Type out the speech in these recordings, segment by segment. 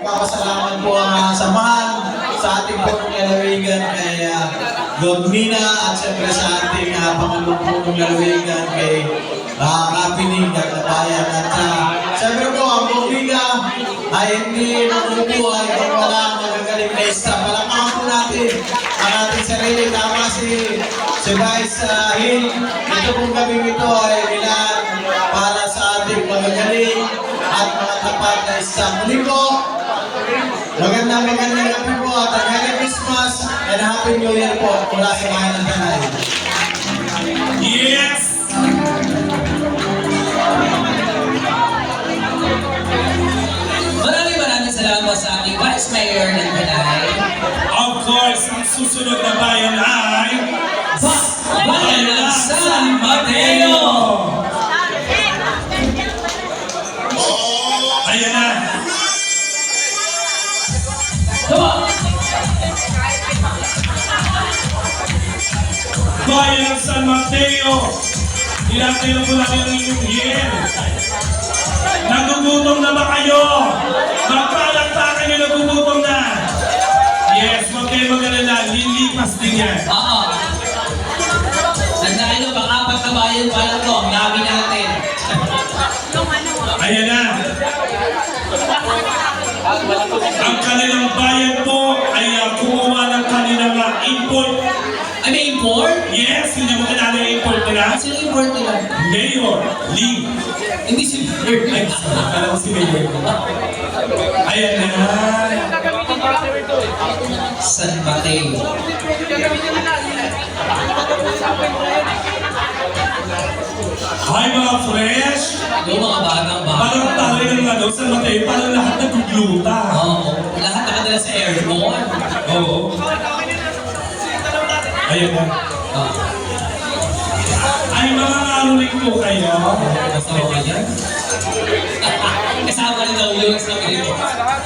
papasalamat po ang samahan sa ating punong lalawigan kay Godmina at siyempre sa ating pangalawang punong lalawigan kay Kapinig at Nabayan. At siyempre po, ang Godmina ay hindi mabubuhay kung wala magagaling na isa. Palamahan po natin ang ating sarili. Tama si Vice Hill. Ito pong gabing ito ay nilaan para sa ating magagaling at mga tapat na isa. Muli po, magandang gabi po at Merry Christmas and Happy New Year po mula sa bayan ng Tanay. Yes! Maraming salamat sa ating Vice Mayor ng Tanay. Of course, ang susunod na bayan ay Bayan ng San Mateo! Ayan na! Bayan ng San Mateo! Ilatay na po natin ang inyong year. Nagugutom na ba kayo? Magpalakpakan nyo, nagugutom na! Yes, huwag kayo mag-alala, lilipas din yan. Oo. Tandaan nyo, pang-apat na bayan pa lang to. Ang dami natin. Ayan na! Ang kanilang bayan po ay kumuha ng kanilang import. Ay, may import? Yes, hindi mo kilala yung import nila. Sino import nila? Mayor Lee. Hindi si Mayor. Ay, kala ko si Mayor. Ayan na. San Mateo. Hi mga fresh! Yung mga batang bata. Parang tayo ng San Mateo, parang lahat nagugluta. Oo. Lahat nakadala sa aircon. Oo. Ayan na. Ay, mga ngaruling po kayo. Kasama ka dyan? Kasama rin daw yung sa ganito.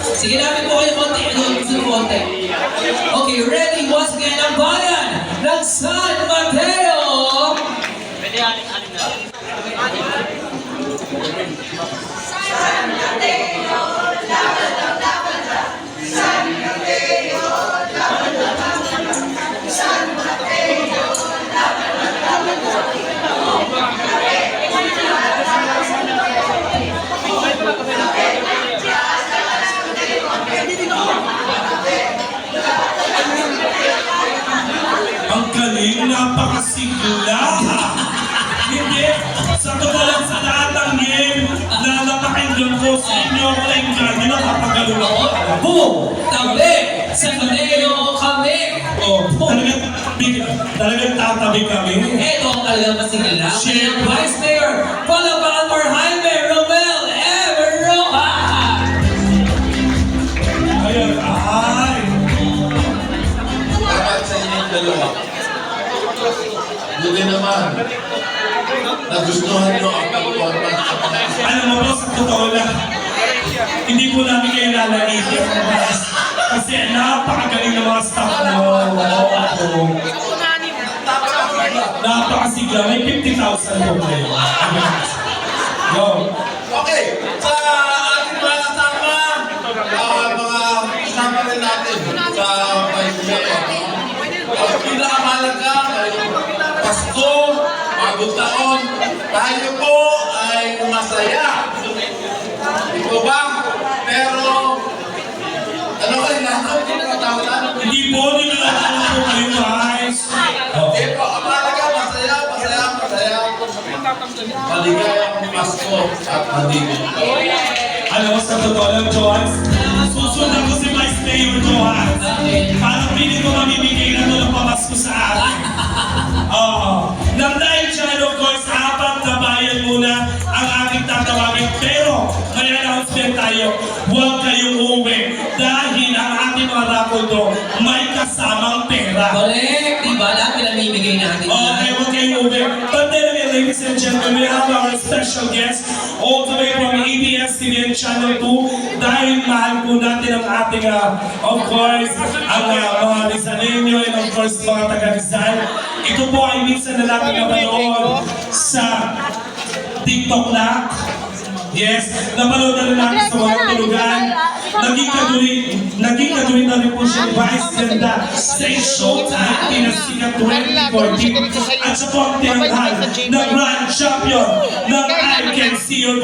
Sige namin po kayo konti. Ano yung gusto mo konti? Okay, ready? Once again, ang bayan ng San Mateo! Pwede aling na. San Mateo, San Mateo, San Mateo, Ang galing, napakasigla. Hindi, sa totoo lang sa lahat ng game na napakinggan ko, sa inyo ako na yung gano'n, napakagalo ako. Boom! Tabi! San Mateo kami! Oh, talagang tatabi kami. Ito ang talagang masigla. Siyempre. Kanyang Vice Mayor, Palaban for Jaime Romel Everoa! Ayun, ay. Dapat sa inyong dalawa. Buti naman. Nagustuhan nyo ang performance sa mga Alam mo po, sa totoo lang, hindi po namin kayo lalaitin. Kasi napakagaling ng mga staff mo. Napakasigla. May 50,000 po kayo. Go. Okay, sa ating mga kasama, mga kasama rin natin sa Vice Mayor. Ang pinakamalaga ay Pasko, bagong taon, tayo po ay masaya. Ito ba? Pero, ano kayo natin? Hindi po, nilalaro po kayo, guys. Hindi po, ang mahalaga, masaya. Maligayang Pasko at maligayang. Alam mo, sa totoo lang, Jones, susunod ko si Vice Mayor Johan. Parang piling ko mamimigay na ito ng pamasko sa akin. Oo. Nang dahil siya, of course, apat na bayan muna ang aking tatawagin. Pero, may announcement tayo, huwag kayong uuwi. Dahil ang ating mga raffle do, may kasamang pera. Correct! Diba? Lahat pinamimigay natin. Okay, huwag kayong uuwi. But then again, ladies and gentlemen, we have our special guest all the way from ABS-CBN Channel 2 dahil mahal po natin ang ating, of course, ang mga Rizaleño and of course, mga taga-Rizal. Ito po ay minsan na natin napanood sa TikTok na Yes, napanood na rin natin sa mga tulugan. Naging kadulit na rin po siya ni Vice Ganda sa Showtime Pinasikat 2014. At siya po ang tinanghal na Grand Champion ng I Can See Your